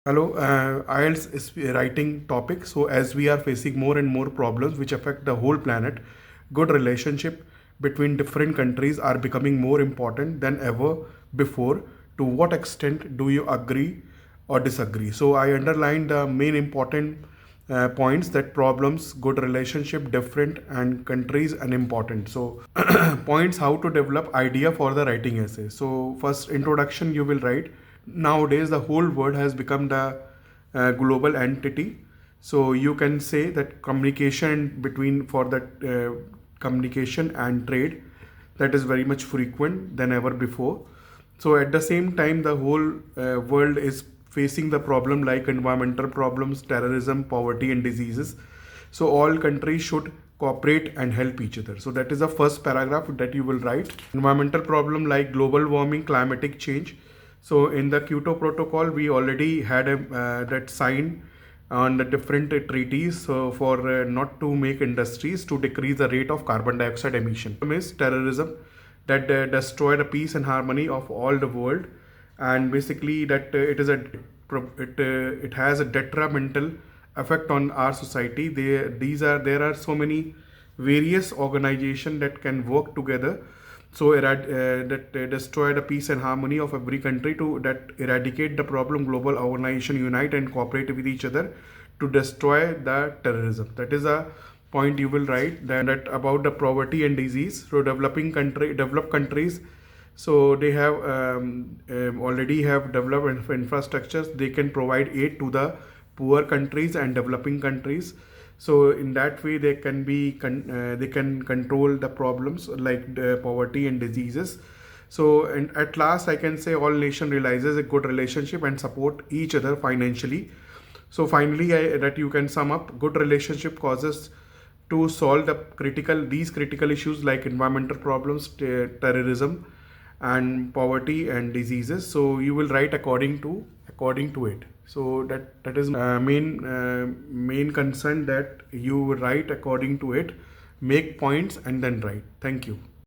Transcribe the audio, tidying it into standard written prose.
Hello, Ielts is a writing topic. So as we are facing more and more problems which affect the whole planet, good relationship between different countries are becoming more important than ever before. To what extent do you agree or disagree? So I underlined the main important points that problems, good relationship, different and countries unimportant. So points how to develop idea for the writing essay. So first introduction you will write. Nowadays the whole world has become the global entity, so you can say that communication between for that communication and trade, that is very much frequent than ever before. So at the same time the whole world is facing the problem like environmental problems, terrorism, poverty and diseases. So all countries should cooperate and help each other. So that is the first paragraph that you will write. Environmental problem like global warming, climatic change. So in the Kyoto Protocol, we already had that sign on the different treaties for not to make industries to decrease the rate of carbon dioxide emission. Is terrorism that destroy the peace and harmony of all the world, and basically that it has a detrimental effect on our society. There are so many various organizations that can work together, so that destroy the peace and harmony of every country, to that eradicate the problem. Global organization unite and cooperate with each other to destroy the terrorism. That is a point you will write. Then that about the poverty and disease. So developed countries, so they have already have developed infrastructures. They can provide aid to the poor countries and developing countries. So in that way they can they can control the problems like the poverty and diseases. So and at last I can say all nation realizes a good relationship and support each other financially. So finally that you can sum up, good relationship causes to solve these critical issues like environmental problems, terrorism and poverty and diseases. So you will write according to it. So that is main concern, that you write according to it, make points and then write. Thank you.